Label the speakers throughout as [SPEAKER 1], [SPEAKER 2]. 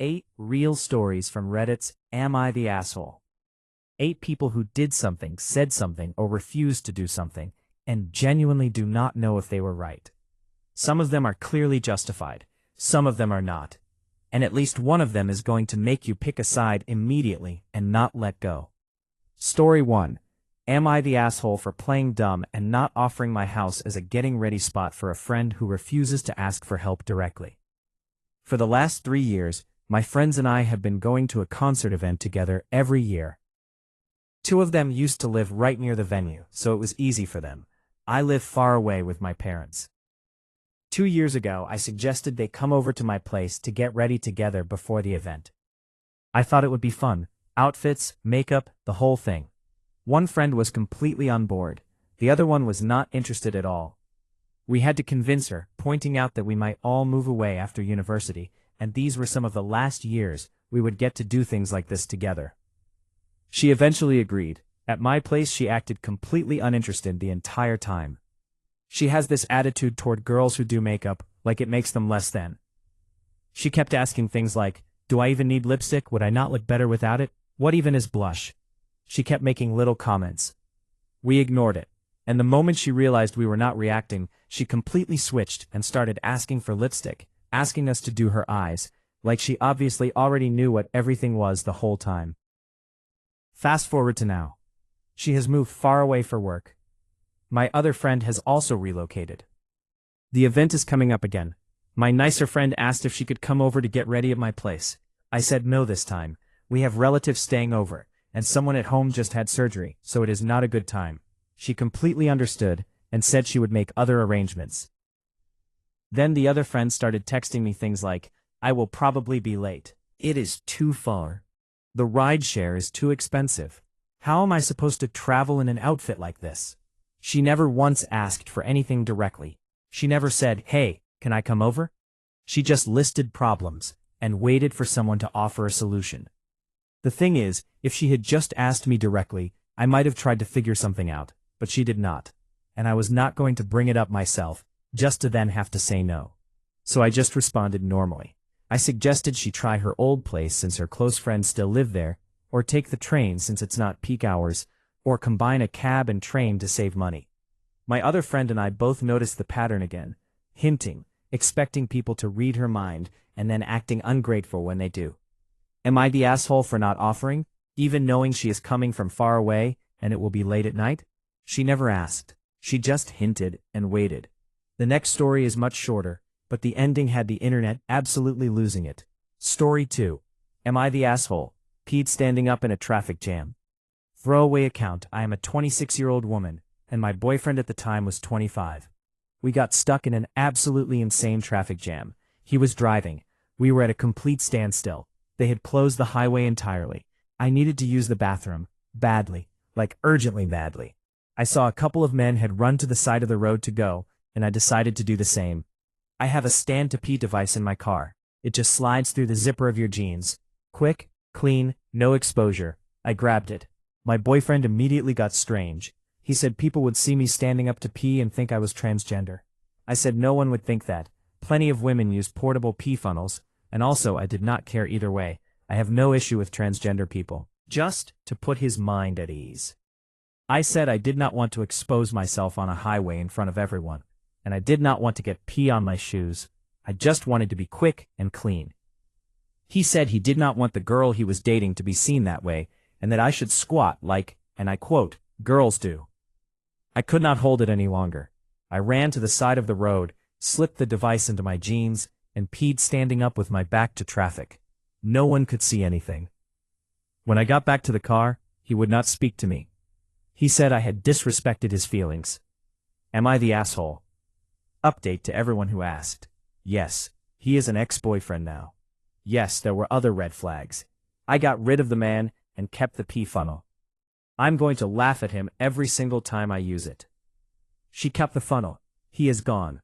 [SPEAKER 1] 8 real stories from Reddit's Am I the Asshole? 8 people who did something, said something, or refused to do something, and genuinely do not know if they were right. Some of them are clearly justified, some of them are not. And at least one of them is going to make you pick a side immediately and not let go. Story 1. Am I the asshole for playing dumb and not offering my house as a getting-ready spot for a friend who refuses to ask for help directly? For the last 3 years, my friends and I have been going to a concert event together every year. 2 of them used to live right near the venue, so it was easy for them. I live far away with my parents. 2 years ago, I suggested they come over to my place to get ready together before the event. I thought it would be fun. Outfits, makeup, the whole thing. One friend was completely on board. The other one was not interested at all. We had to convince her, pointing out that we might all move away after university, and these were some of the last years we would get to do things like this together. She eventually agreed. At my place, she acted completely uninterested the entire time. She has this attitude toward girls who do makeup, like it makes them less than. She kept asking things like, do I even need lipstick? Would I not look better without it? What even is blush? She kept making little comments. We ignored it, and the moment she realized we were not reacting, she completely switched and started asking for lipstick, asking us to do her eyes, like she obviously already knew what everything was the whole time. Fast forward to now. She has moved far away for work. My other friend has also relocated. The event is coming up again. My nicer friend asked if she could come over to get ready at my place. I said no this time. We have relatives staying over, and someone at home just had surgery, so it is not a good time. She completely understood, and said she would make other arrangements. Then the other friend started texting me things like, I will probably be late. It is too far. The rideshare is too expensive. How am I supposed to travel in an outfit like this? She never once asked for anything directly. She never said, hey, can I come over? She just listed problems, and waited for someone to offer a solution. The thing is, if she had just asked me directly, I might have tried to figure something out, but she did not. And I was not going to bring it up myself, just to then have to say no. So I just responded normally. I suggested she try her old place since her close friends still live there, or take the train since it's not peak hours, or combine a cab and train to save money. My other friend and I both noticed the pattern again, hinting, expecting people to read her mind, and then acting ungrateful when they do. Am I the asshole for not offering, even knowing she is coming from far away, and it will be late at night? She never asked. She just hinted and waited. The next story is much shorter, but the ending had the internet absolutely losing it. Story 2. Am I the asshole? Pete standing up in a traffic jam. Throwaway account. I am a 26-year-old woman, and my boyfriend at the time was 25. We got stuck in an absolutely insane traffic jam. He was driving. We were at a complete standstill. They had closed the highway entirely. I needed to use the bathroom. Badly. Like urgently badly. I saw a couple of men had run to the side of the road to go, and I decided to do the same. I have a stand-to-pee device in my car. It just slides through the zipper of your jeans. Quick, clean, no exposure. I grabbed it. My boyfriend immediately got strange. He said people would see me standing up to pee and think I was transgender. I said no one would think that. Plenty of women use portable pee funnels, and also I did not care either way. I have no issue with transgender people. Just to put his mind at ease. I said I did not want to expose myself on a highway in front of everyone, and I did not want to get pee on my shoes. I just wanted to be quick and clean. He said he did not want the girl he was dating to be seen that way, and that I should squat like, and I quote, girls do. I could not hold it any longer. I ran to the side of the road, slipped the device into my jeans, and peed standing up with my back to traffic. No one could see anything. When I got back to the car, he would not speak to me. He said I had disrespected his feelings. Am I the asshole? Update to everyone who asked. Yes, he is an ex-boyfriend now. Yes, there were other red flags. I got rid of the man and kept the pee funnel. I'm going to laugh at him every single time I use it. She kept the funnel. He is gone.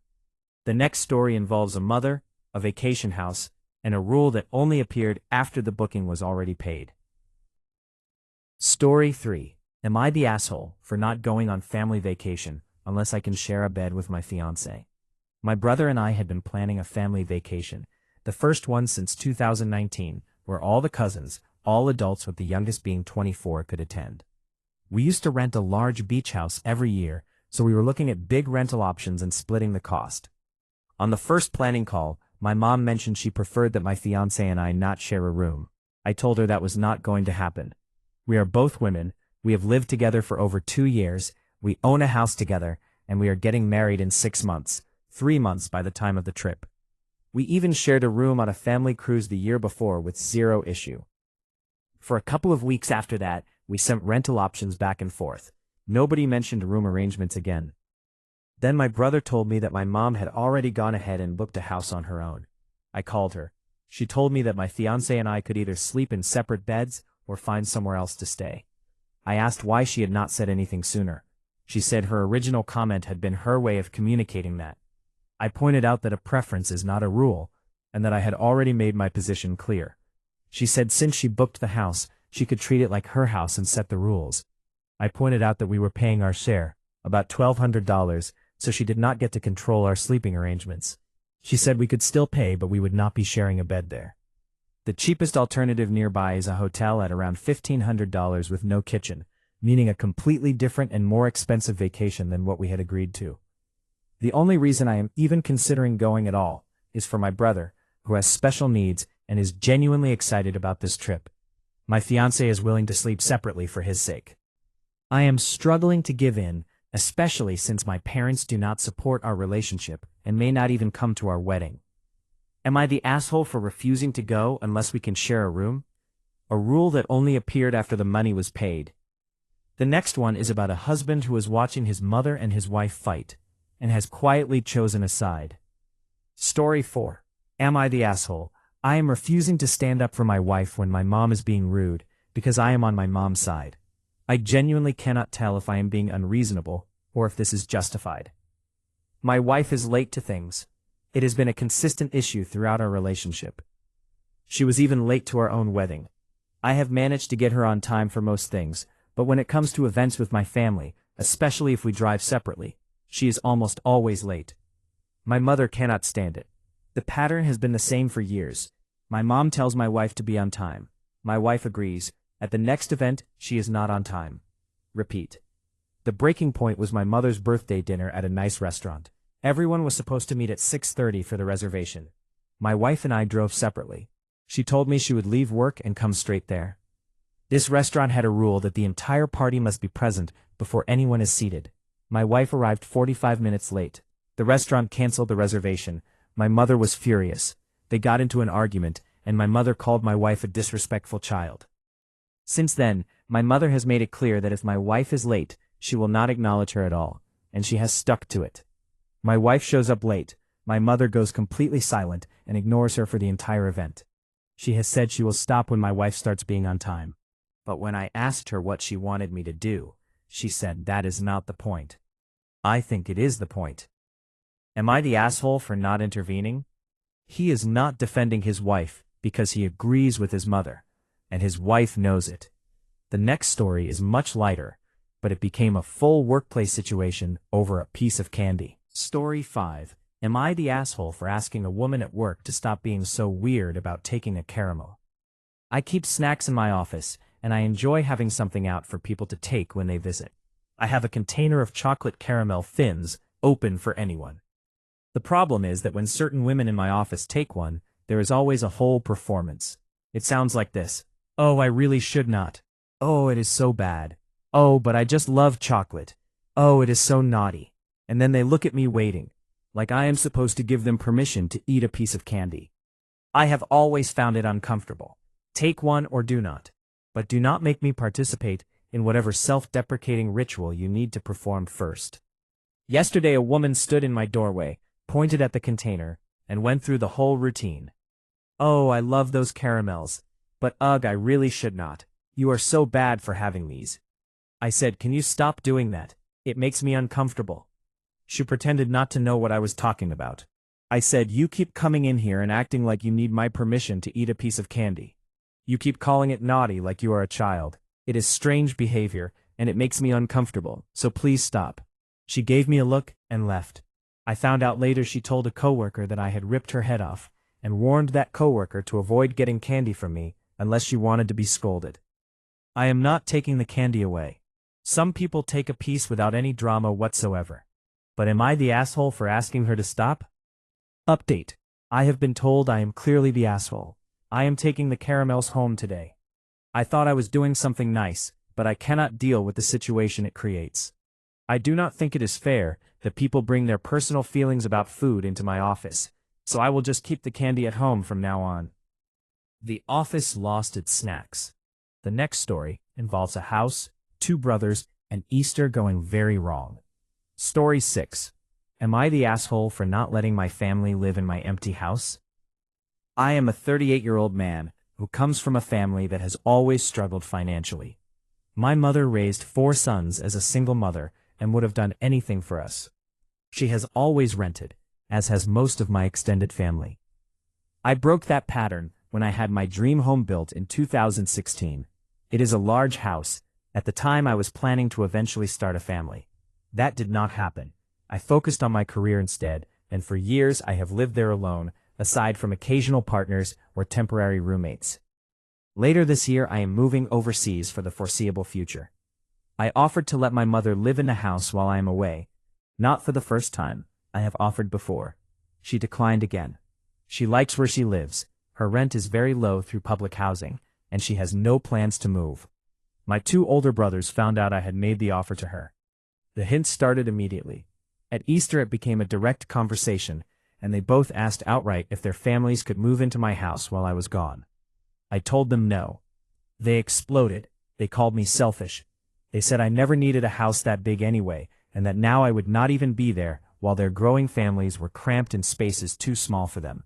[SPEAKER 1] The next story involves a mother, a vacation house, and a rule that only appeared after the booking was already paid. Story 3. Am I the asshole for not going on family vacation unless I can share a bed with my fiancé? My brother and I had been planning a family vacation. the first one since 2019, where all the cousins, all adults with the youngest being 24, could attend. We used to rent a large beach house every year, so we were looking at big rental options and splitting the cost. On the first planning call, my mom mentioned she preferred that my fiancé and I not share a room. I told her that was not going to happen. We are both women, we have lived together for over 2 years, we own a house together, and we are getting married in 6 months, 3 months by the time of the trip. We even shared a room on a family cruise the year before with zero issue. For a couple of weeks after that, we sent rental options back and forth. Nobody mentioned room arrangements again. Then my brother told me that my mom had already gone ahead and booked a house on her own. I called her. She told me that my fiancé and I could either sleep in separate beds or find somewhere else to stay. I asked why she had not said anything sooner. She said her original comment had been her way of communicating that. I pointed out that a preference is not a rule, and that I had already made my position clear. She said since she booked the house, she could treat it like her house and set the rules. I pointed out that we were paying our share, about $1,200, so she did not get to control our sleeping arrangements. She said we could still pay, but we would not be sharing a bed there. The cheapest alternative nearby is a hotel at around $1,500 with no kitchen, meaning a completely different and more expensive vacation than what we had agreed to. The only reason I am even considering going at all is for my brother, who has special needs and is genuinely excited about this trip. My fiancé is willing to sleep separately for his sake. I am struggling to give in, especially since my parents do not support our relationship and may not even come to our wedding. Am I the asshole for refusing to go unless we can share a room? A rule that only appeared after the money was paid. The next one is about a husband who is watching his mother and his wife fight, and has quietly chosen a side. Story 4. Am I the asshole? I am refusing to stand up for my wife when my mom is being rude, because I am on my mom's side. I genuinely cannot tell if I am being unreasonable, or if this is justified. My wife is late to things. It has been a consistent issue throughout our relationship. She was even late to our own wedding. I have managed to get her on time for most things, but when it comes to events with my family, especially if we drive separately, she is almost always late. My mother cannot stand it. The pattern has been the same for years. My mom tells my wife to be on time. My wife agrees. At the next event, she is not on time. Repeat. The breaking point was my mother's birthday dinner at a nice restaurant. Everyone was supposed to meet at 6:30 for the reservation. My wife and I drove separately. She told me she would leave work and come straight there. This restaurant had a rule that the entire party must be present before anyone is seated. My wife arrived 45 minutes late. The restaurant canceled the reservation. My mother was furious. They got into an argument, and my mother called my wife a disrespectful child. Since then, my mother has made it clear that if my wife is late, she will not acknowledge her at all, and she has stuck to it. My wife shows up late. My mother goes completely silent and ignores her for the entire event. She has said she will stop when my wife starts being on time. But when I asked her what she wanted me to do, she said that is not the point. I think it is the point. Am I the asshole for not intervening? He is not defending his wife because he agrees with his mother, and his wife knows it. The next story is much lighter, but it became a full workplace situation over a piece of candy. Story 5. Am I the asshole for asking a woman at work to stop being so weird about taking a caramel? I keep snacks in my office, and I enjoy having something out for people to take when they visit. I have a container of chocolate caramel thins open for anyone. The problem is that when certain women in my office take one, there is always a whole performance. It sounds like this. Oh, I really should not. Oh, it is so bad. Oh, but I just love chocolate. Oh, it is so naughty. And then they look at me waiting, like I am supposed to give them permission to eat a piece of candy. I have always found it uncomfortable. Take one or do not. But do not make me participate in whatever self-deprecating ritual you need to perform first. Yesterday a woman stood in my doorway, pointed at the container, and went through the whole routine. Oh, I love those caramels. But ugh, I really should not. You are so bad for having these. I said, can you stop doing that? It makes me uncomfortable. She pretended not to know what I was talking about. I said, you keep coming in here and acting like you need my permission to eat a piece of candy. You keep calling it naughty like you are a child. It is strange behavior, and it makes me uncomfortable, so please stop. She gave me a look and left. I found out later she told a coworker that I had ripped her head off, and warned that coworker to avoid getting candy from me unless she wanted to be scolded. I am not taking the candy away. Some people take a piece without any drama whatsoever. But am I the asshole for asking her to stop? Update. I have been told I am clearly the asshole. I am taking the caramels home today. I thought I was doing something nice, but I cannot deal with the situation it creates. I do not think it is fair that people bring their personal feelings about food into my office, so I will just keep the candy at home from now on. The office lost its snacks. The next story involves a house, two brothers, and Easter going very wrong. Story 6. Am I the asshole for not letting my family live in my empty house? I am a 38-year-old man who comes from a family that has always struggled financially. My mother raised 4 sons as a single mother and would have done anything for us. She has always rented, as has most of my extended family. I broke that pattern when I had my dream home built in 2016. It is a large house. At the time I was planning to eventually start a family. That did not happen. I focused on my career instead, and for years I have lived there alone, aside from occasional partners or temporary roommates. Later this year I am moving overseas for the foreseeable future. I offered to let my mother live in the house while I am away. Not for the first time. I have offered before. She declined again. She likes where she lives. Her rent is very low through public housing, and she has no plans to move. My 2 older brothers found out I had made the offer to her. The hints started immediately. At Easter it became a direct conversation, and they both asked outright if their families could move into my house while I was gone. I told them no. They exploded. They called me selfish. They said I never needed a house that big anyway, and that now I would not even be there while their growing families were cramped in spaces too small for them.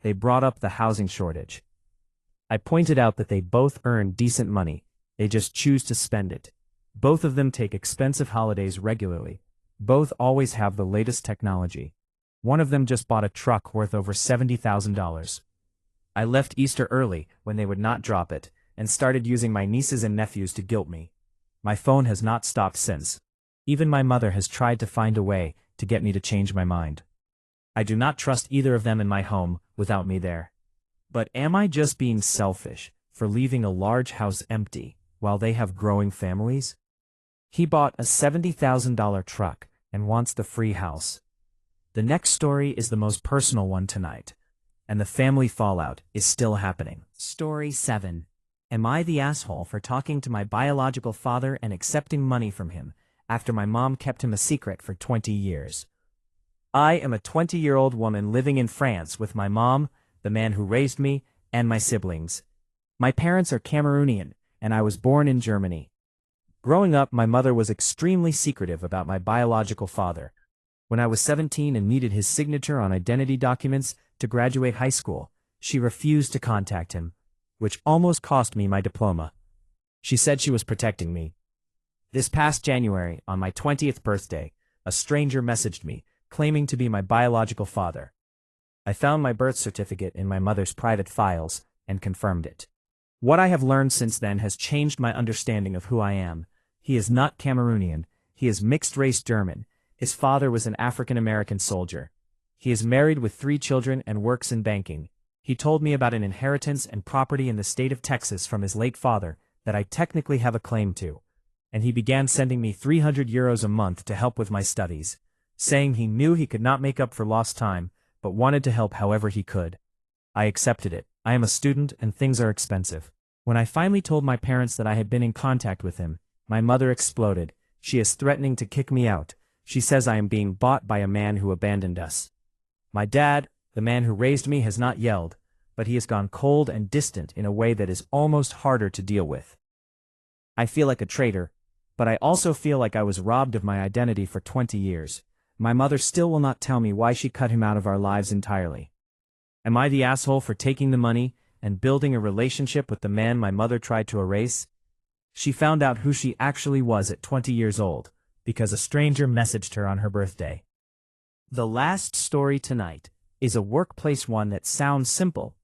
[SPEAKER 1] They brought up the housing shortage. I pointed out that they both earn decent money. They just choose to spend it. Both of them take expensive holidays regularly. Both always have the latest technology. One of them just bought a truck worth over $70,000. I left Easter early when they would not drop it, and started using my nieces and nephews to guilt me. My phone has not stopped since. Even my mother has tried to find a way to get me to change my mind. I do not trust either of them in my home without me there. But am I just being selfish for leaving a large house empty while they have growing families? He bought a $70,000 truck and wants the free house. The next story is the most personal one tonight, and the family fallout is still happening. Story 7. Am I the asshole for talking to my biological father and accepting money from him after my mom kept him a secret for 20 years? I am a 20-year-old woman living in France with my mom, the man who raised me, and my siblings. My parents are Cameroonian, and I was born in Germany. Growing up, my mother was extremely secretive about my biological father. When I was 17 and needed his signature on identity documents to graduate high school, she refused to contact him, which almost cost me my diploma. She said she was protecting me. This past January, on my 20th birthday, a stranger messaged me, claiming to be my biological father. I found my birth certificate in my mother's private files and confirmed it. What I have learned since then has changed my understanding of who I am. He is not Cameroonian. He is mixed-race German. His father was an African-American soldier. He is married with 3 children and works in banking. He told me about an inheritance and property in the state of Texas from his late father that I technically have a claim to. And he began sending me €300 a month to help with my studies, saying he knew he could not make up for lost time, but wanted to help however he could. I accepted it. I am a student and things are expensive. When I finally told my parents that I had been in contact with him, my mother exploded. She is threatening to kick me out. She says I am being bought by a man who abandoned us. My dad, the man who raised me, has not yelled, but he has gone cold and distant in a way that is almost harder to deal with. I feel like a traitor, but I also feel like I was robbed of my identity for 20 years. My mother still will not tell me why she cut him out of our lives entirely. Am I the asshole for taking the money and building a relationship with the man my mother tried to erase? She found out who she actually was at 20 years old, because a stranger messaged her on her birthday. The last story tonight is a workplace one that sounds simple,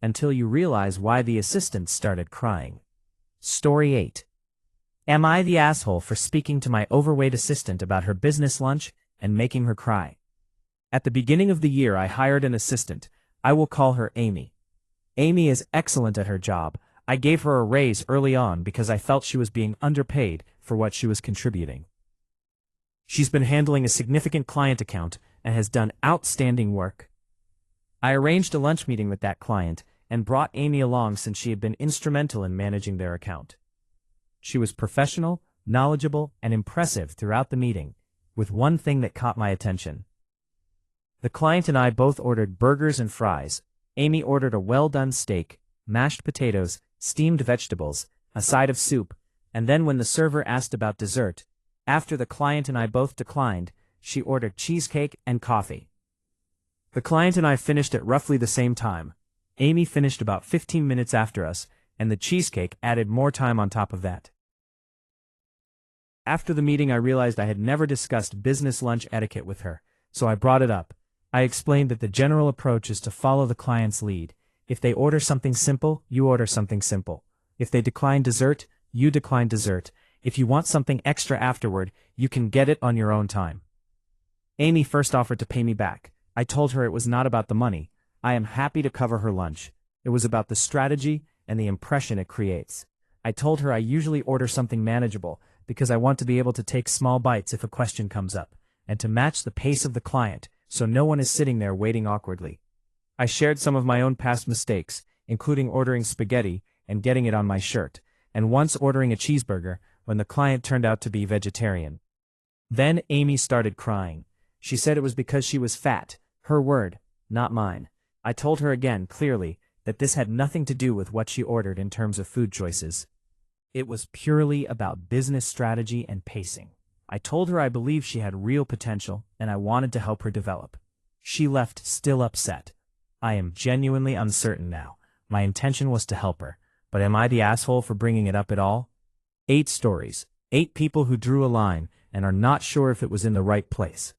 [SPEAKER 1] until you realize why the assistant started crying. Story 8. Am I the asshole for speaking to my overweight assistant about her business lunch and making her cry? At the beginning of the year I hired an assistant, I will call her Amy. Amy is excellent at her job. I gave her a raise early on because I felt she was being underpaid for what she was contributing. She's been handling a significant client account and has done outstanding work. I arranged a lunch meeting with that client and brought Amy along since she had been instrumental in managing their account. She was professional, knowledgeable, and impressive throughout the meeting, with one thing that caught my attention. The client and I both ordered burgers and fries. Amy ordered a well-done steak, mashed potatoes, steamed vegetables, a side of soup, and then when the server asked about dessert, after the client and I both declined, she ordered cheesecake and coffee. The client and I finished at roughly the same time. Amy finished about 15 minutes after us, and the cheesecake added more time on top of that. After the meeting, I realized I had never discussed business lunch etiquette with her, so I brought it up. I explained that the general approach is to follow the client's lead. If they order something simple, you order something simple. If they decline dessert, you decline dessert. If you want something extra afterward, you can get it on your own time. Amy first offered to pay me back. I told her it was not about the money. I am happy to cover her lunch. It was about the strategy and the impression it creates. I told her I usually order something manageable because I want to be able to take small bites if a question comes up, and to match the pace of the client so no one is sitting there waiting awkwardly. I shared some of my own past mistakes, including ordering spaghetti and getting it on my shirt, and once ordering a cheeseburger when the client turned out to be vegetarian. Then Amy started crying. She said it was because she was fat, her word, not mine. I told her again clearly that this had nothing to do with what she ordered in terms of food choices. It was purely about business strategy and pacing. I told her I believed she had real potential and I wanted to help her develop. She left still upset. I am genuinely uncertain now. My intention was to help her, but am I the asshole for bringing it up at all? 8 stories, 8 people who drew a line and are not sure if it was in the right place.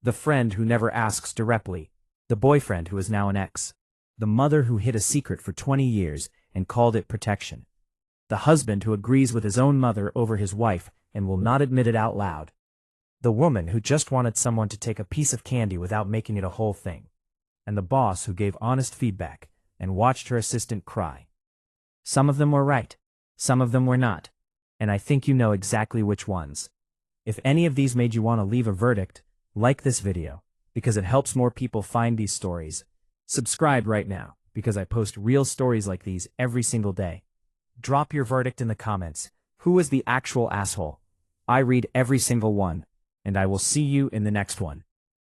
[SPEAKER 1] The friend who never asks directly. The boyfriend who is now an ex. The mother who hid a secret for 20 years and called it protection. The husband who agrees with his own mother over his wife and will not admit it out loud. The woman who just wanted someone to take a piece of candy without making it a whole thing. And the boss who gave honest feedback and watched her assistant cry. Some of them were right, some of them were not, and I think you know exactly which ones. If any of these made you want to leave a verdict, like this video, because it helps more people find these stories. Subscribe right now, because I post real stories like these every single day. Drop your verdict in the comments. Who is the actual asshole? I read every single one, and I will see you in the next one.